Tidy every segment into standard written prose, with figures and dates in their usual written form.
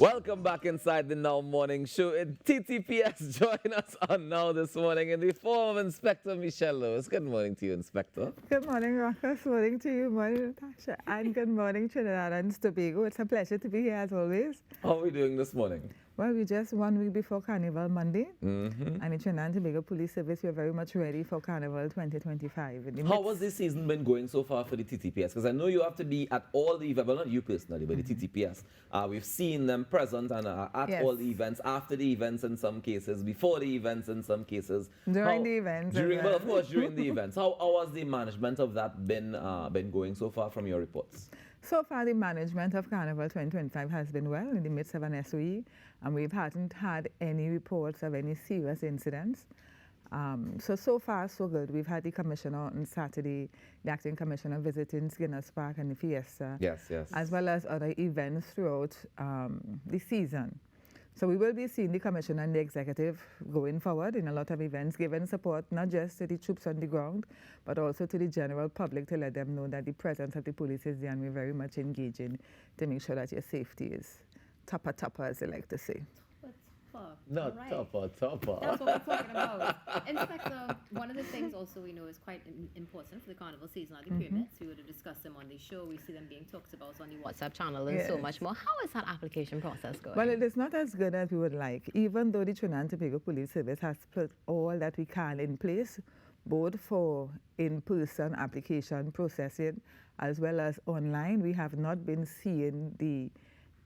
Welcome back inside the Now Morning Show. TTPS join us on Now this morning in the form of Inspector Michelle Lewis. Good morning to you, Inspector. Good morning, Rocco. Good morning to you, Tasha. And good morning, Trinidad and Tobago. It's a pleasure to be here as always. How are we doing this morning? Well, we just 1 week before Carnival Monday. And in Trinidad and Tobago Police Service, we're very much ready for Carnival 2025. How was this season been going so far for the TTPS? Because I know you have to be at all the events, well, not you personally, but the TTPS. We've seen them present and at all the events, after the events in some cases, before the events in some cases. During the events. Well, of course, during the events. How has the management of that been going so far from your reports? So far, the management of Carnival 2025 has been well in the midst of an SOE, and we haven't had any reports of any serious incidents. So far, so good. We've had the commissioner on Saturday, the acting commissioner visiting Skinners Park and the Fiesta. Yes. As well as other events throughout the season. So we will be seeing the commissioner and the executive going forward in a lot of events, giving support not just to the troops on the ground, but also to the general public to let them know that the presence of the police is there, and we're very much engaging to make sure that your safety is topper, as they like to say. Not right. topper. That's what we're talking about. Inspector, one of the things also we know is quite important for the Carnival season are the permits. We would have discussed them on the show. We see them being talked about on the WhatsApp channel and so much more. How is that application process going? Well, it is not as good as we would like, even though the Trinidad and Tobago Police Service has put all that we can in place, both for in-person application processing as well as online. We have not been seeing the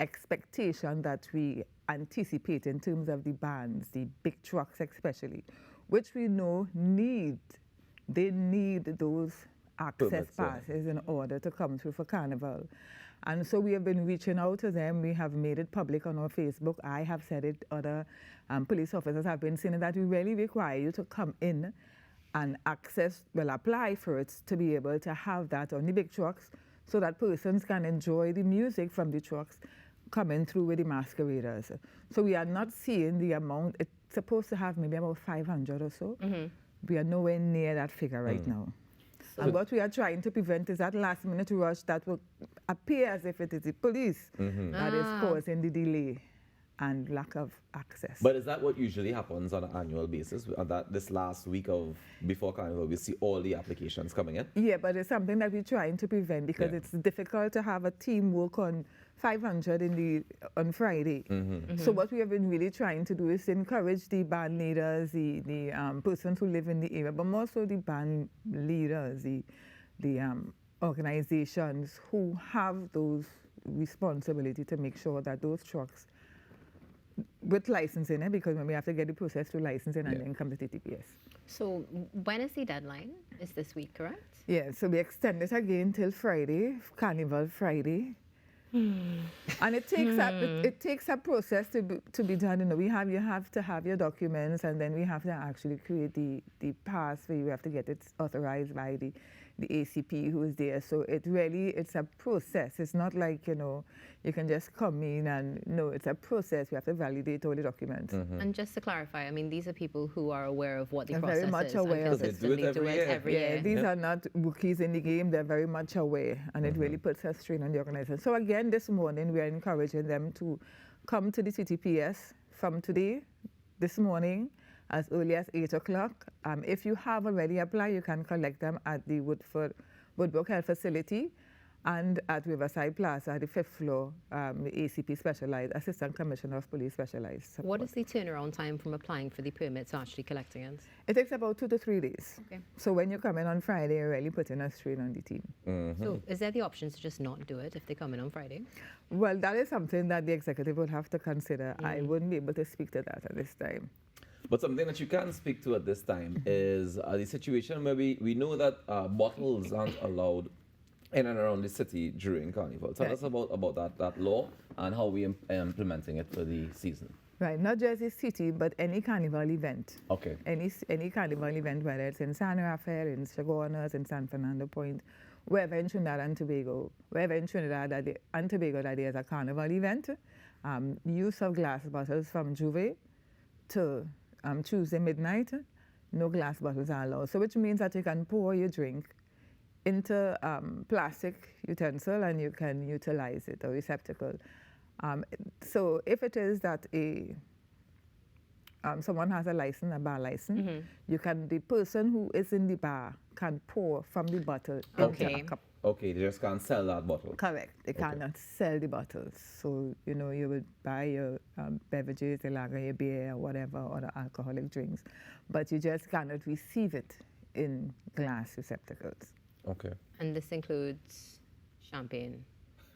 expectation that we anticipate in terms of the bands, the big trucks especially, which we know they need those access passes in order to come through for Carnival. And so we have been reaching out to them. We have made it public on our Facebook. I have said it, other police officers have been saying that we really require you to come in and apply for it to be able to have that on the big trucks so that persons can enjoy the music from the trucks coming through with the masqueraders. So we are not seeing the amount. It's supposed to have maybe about 500 or so. We are nowhere near that figure right now. And what we are trying to prevent is that last minute rush that will appear as if it is the police that is causing the delay and lack of access. But is that what usually happens on an annual basis? That this last week of before Carnival, we see all the applications coming in? Yeah, but it's something that we're trying to prevent because it's difficult to have a team work on 500 on Friday. So what we have been really trying to do is encourage the band leaders, the persons who live in the area, but more so the band leaders, the organizations who have those responsibility to make sure that those trucks with licensing, because when we have to get the process through licensing and then come to TTPS. So when is the deadline? Is this week, correct? Yeah, so we extend it again till Friday, Carnival Friday. And it takes a process to be done. You know, you have to have your documents, and then we have to actually create the pass where you have to get it authorized by the ACP who is there. So it's a process. It's not like, you can just come in and, no, it's a process. We have to validate all the documents. And just to clarify, I mean, these are people who are aware of what the They're process very much is aware and of it. consistently do it every year. These are not rookies in the game. They're very much aware, and it really puts a strain on the organization. So again, this morning, we are encouraging them to come to the TTPS from today, this morning, as early as 8 o'clock. If you have already applied, you can collect them at the Woodbrook Health Facility and at Riverside Plaza, the 5th floor, the ACP Specialized, Assistant Commissioner of Police Specialized Support. What is the turnaround time from applying for the permit to actually collecting it? It takes about 2 to 3 days. Okay. So when you come in on Friday, you're really putting a strain on the team. So is there the option to just not do it if they come in on Friday? Well, that is something that the executive would have to consider. I wouldn't be able to speak to that at this time. But something that you can speak to at this time is the situation where we know that bottles aren't allowed in and around the city during Carnival. Tell us about that law and how we implementing it for the season. Right, not just the city, but any Carnival event. Okay. Any Carnival event, whether it's in San Rafael, in Chaguanas, in San Fernando Point, wherever in Trinidad and Tobago, that there's a Carnival event, use of glass bottles from Juve to Tuesday midnight, no glass bottles are allowed. So which means that you can pour your drink into plastic utensil and you can utilize it, or receptacle. So if it is that someone has a license, a bar license, the person who is in the bar can pour from the bottle into a cup. Okay, they just can't sell that bottle. Correct. They cannot sell the bottles. So, you would buy your beverages, your lager, your beer, or whatever, or the alcoholic drinks, but you just cannot receive it in glass receptacles. Okay. And this includes champagne,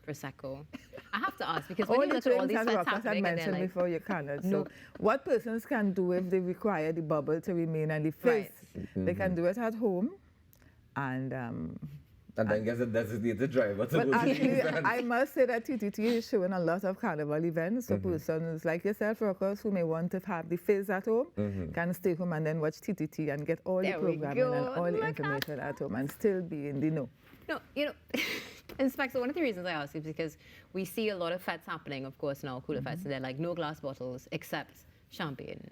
Prosecco. I have to ask, because when All you the look at all drinks, these as feds Ruckus had happening, and they're mentioned like, before, you cannot. No. So what persons can do if they require the bubble to remain and the fizz, Right. they can do it at home. And then get a designated driver to but go to the actually, event. I must say that TTT is showing a lot of carnival events. So persons like yourself, Ruckus, who may want to have the fizz at home, can stay home and then watch TTT and get all There the we programming and go. all the Look at information at home and still be in the know. No, Inspector, one of the reasons I ask is because we see a lot of fetes happening, of course, now, cooler fetes, and they're like, no glass bottles except champagne.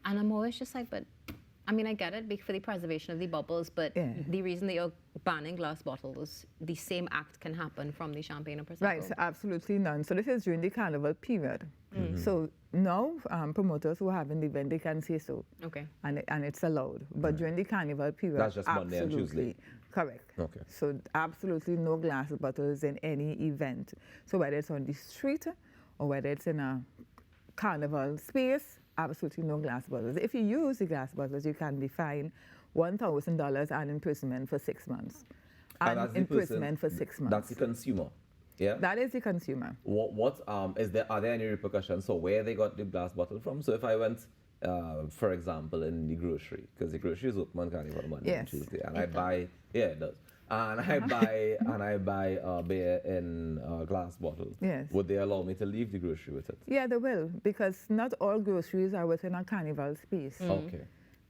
And I'm always just like, but, I mean, I get it for the preservation of the bubbles, but the reason that you're banning glass bottles, the same act can happen from the champagne and Prosecco. Right, so absolutely none. So this is during the carnival period. So now promoters who are having the event, they can say so. Okay. And it's allowed. But during the carnival period, That's just Monday and Tuesday. Correct. Okay. So absolutely no glass bottles in any event. So whether it's on the street or whether it's in a carnival space, absolutely no glass bottles. If you use the glass bottles, you can be fined $1,000 and imprisonment for 6 months. And that's the imprisonment person, for 6 months. That's the consumer. Yeah. That is the consumer. Are there any repercussions for where they got the glass bottle from? So if I went, for example, in the grocery, because the grocery is open on Carnival Monday and Tuesday, and I buy, it does, and I buy beer in a glass bottle. Yes. Would they allow me to leave the grocery with it? Yeah, they will, because not all groceries are within a carnival space. Okay.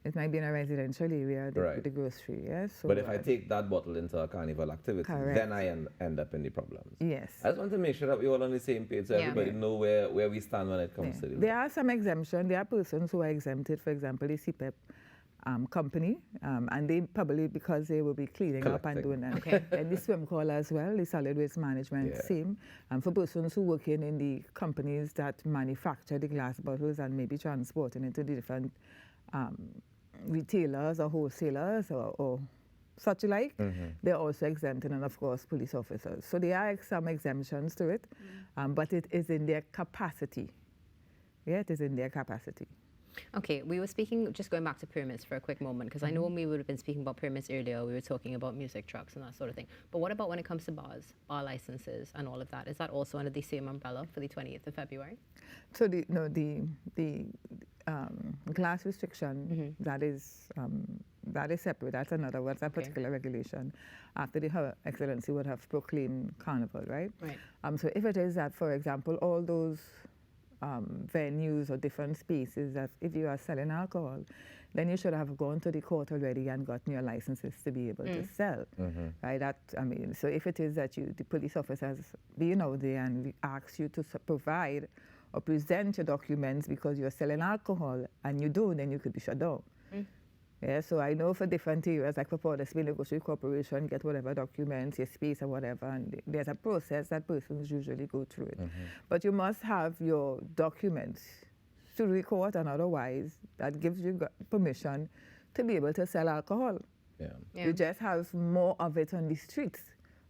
It might be in a residential area, the grocery, yes. So but if I take that bottle into a carnival activity, Correct. then I end up in the problems. Yes. I just want to make sure that we're all on the same page so everybody know where we stand when it comes to the There are some exemptions. There are persons who are exempted, for example, the CPEP company, and they probably, because they will be cleaning up and doing that. Okay. And the swim call as well, the solid waste management, same. And for persons who work in the companies that manufacture the glass bottles and maybe transporting it to the different retailers or wholesalers or such like, they're also exempted, and of course police officers. So there are some exemptions to it, but it is in their capacity. Yeah, it is in their capacity. Okay, we were speaking, just going back to permits for a quick moment, because I know when we would have been speaking about permits earlier, we were talking about music trucks and that sort of thing. But what about when it comes to bars, bar licenses and all of that? Is that also under the same umbrella for the 20th of February? So the glass restriction, that is separate. That's another, what's a particular regulation after the Her Excellency would have proclaimed Carnival, right? Right. So if it is that, for example, all those venues or different spaces that if you are selling alcohol, then you should have gone to the court already and gotten your licenses to be able to sell, right? So if it is that the police officers being out there and we ask you to provide or present your documents because you're selling alcohol and you don't, then you could be shut down. Yeah, so I know for different areas, like for Powder Spring Grocery Corporation, get whatever documents, your space or whatever, and there's a process that persons usually go through it. But you must have your documents through the court and otherwise that gives you permission to be able to sell alcohol. You just have more of it on the streets,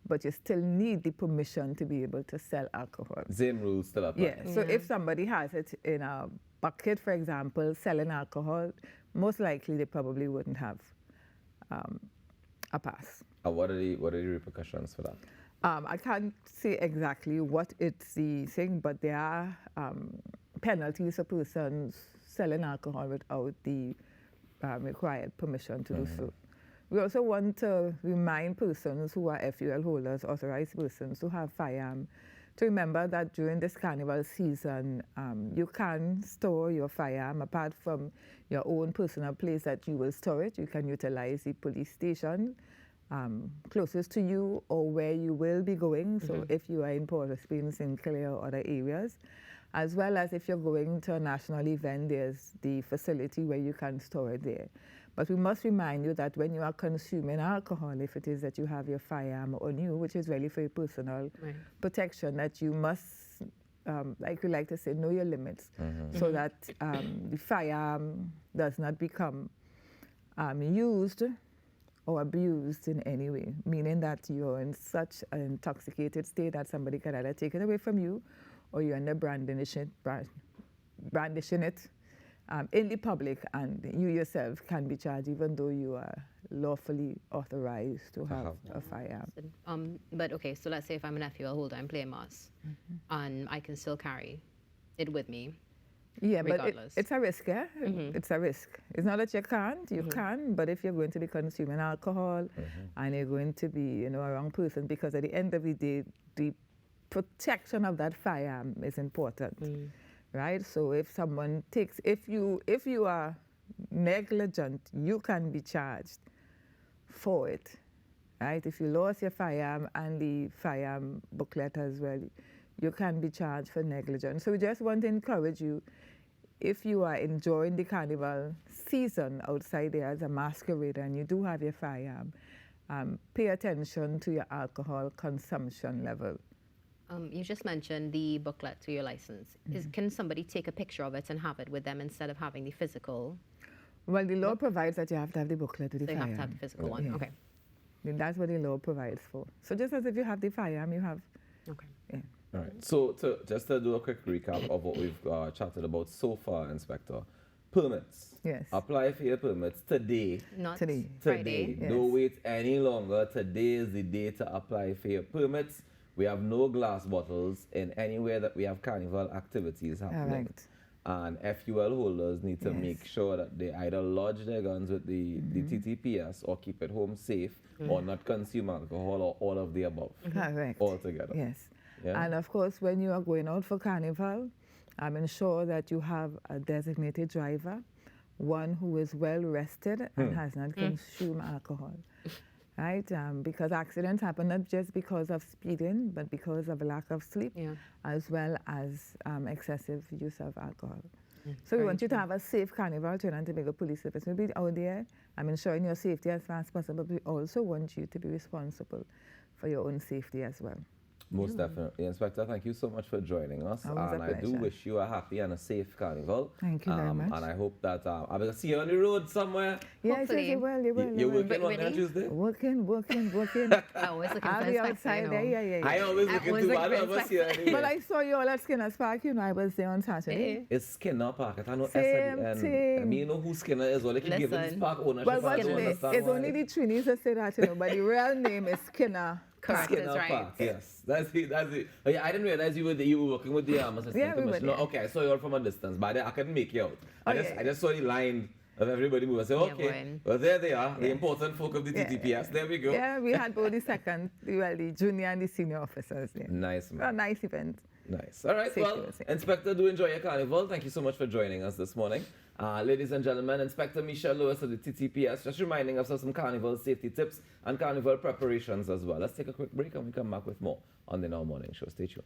but you still need the permission to be able to sell alcohol. Same rules still apply. So if somebody has it in a bucket, for example, selling alcohol, most likely they probably wouldn't have a pass. What are the repercussions for that? I can't say exactly what it's the thing, but there are penalties for persons selling alcohol without the required permission to do so. We also want to remind persons who are FUL holders, authorized persons who have firearm, to remember that during this carnival season, you can store your firearm apart from your own personal place that you will store it. You can utilize the police station closest to you or where you will be going. So if you are in Port-au-Prince, Sinclair or other areas, as well as if you're going to a national event, there's the facility where you can store it there. But we must remind you that when you are consuming alcohol, if it is that you have your firearm on you, which is really for your personal protection, that you must like we like to say, know your limits, so that the firearm does not become used or abused in any way, meaning that you're in such an intoxicated state that somebody can either take it away from you, or you end up brandishing it in the public, and you yourself can be charged even though you are lawfully authorized to have a firearm. But okay, so let's say if I'm an FUL holder, I'm playing Mars, and I can still carry it with me. Yeah, regardless. but it's a risk, yeah? It's a risk. It's not that you can't, you can, but if you're going to be consuming alcohol and you're going to be, a wrong person, because at the end of the day, the protection of that firearm is important, right? So if someone takes, if you are negligent, you can be charged for it, right? If you lost your firearm and the firearm booklet as well, you can be charged for negligence. So we just want to encourage you, if you are enjoying the carnival season outside there as a masquerader and you do have your firearm, pay attention to your alcohol consumption level. You just mentioned the booklet to your license. Can somebody take a picture of it and have it with them instead of having the physical? Well, the law provides that you have to have the booklet with the So you firearm. have to have the physical one. Yeah. Okay. That's what the law provides for. So just as if you have the firearm, you have. Okay. Yeah. All right. So just to do a quick recap of what we've chatted about so far, Inspector. Permits. Yes. Apply for your permits today. Not Today. Friday. Yes. Don't wait any longer. Today is the day to apply for your permits. We have no glass bottles in anywhere that we have carnival activities happening. Right. And FUL holders need to make sure that they either lodge their guns with the TTPS or keep it home safe or not consume alcohol or all of the above. Correct. Altogether. Yes. Yeah? And of course, when you are going out for carnival, ensure that you have a designated driver, one who is well rested and has not consumed alcohol. Right? Because accidents happen not just because of speeding, but because of lack of sleep, as well as excessive use of alcohol. So we want you to have a safe carnival. Trinidad and Tobago Police Service will be out there. Ensuring your safety as far as possible. But we also want you to be responsible for your own safety as well. Most definitely. Inspector, thank you so much for joining us. Always a And I do pleasure. wish you a happy and a safe carnival. Thank you very much. And I hope that I will see you on the road somewhere. Yes, Hopefully. you will. You're working on Really? Tuesday? Working. I always looking I'll for be Inspector, outside there, yeah. I always looking always to looking all for of us here Inspector. anyway. But I saw you all at Skinner's Park, I was there on Saturday. It's Skinner Park. I know S Same at the thing. end. I mean, you know who Skinner is. Well, they can give this Listen. park ownership. Well, I what's don't the, understand it's why. only the Trinis that say that, but the real name is Skinner. Correct, Skinner that's right. Park, yes. That's it. Oh, yeah, I didn't realize you were working with the assistant Yeah, we were commissioner. there. Okay, I saw you all from a distance, but I couldn't make you out. Oh, I just saw the line of everybody moving. I said, Yeah, okay, boy. well, there they are, the Yes. important folk of the TTPS. There we go. Yeah, we had both the junior and the senior officers there. Nice, A man. nice event. Nice. All right, Safety well, was safe. Inspector, do enjoy your carnival. Thank you so much for joining us this morning. Ladies and gentlemen, Inspector Michelle Lewis of the TTPS just reminding us of some carnival safety tips and carnival preparations as well. Let's take a quick break and we come back with more on the Now Morning Show. Stay tuned.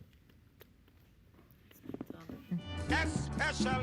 Especially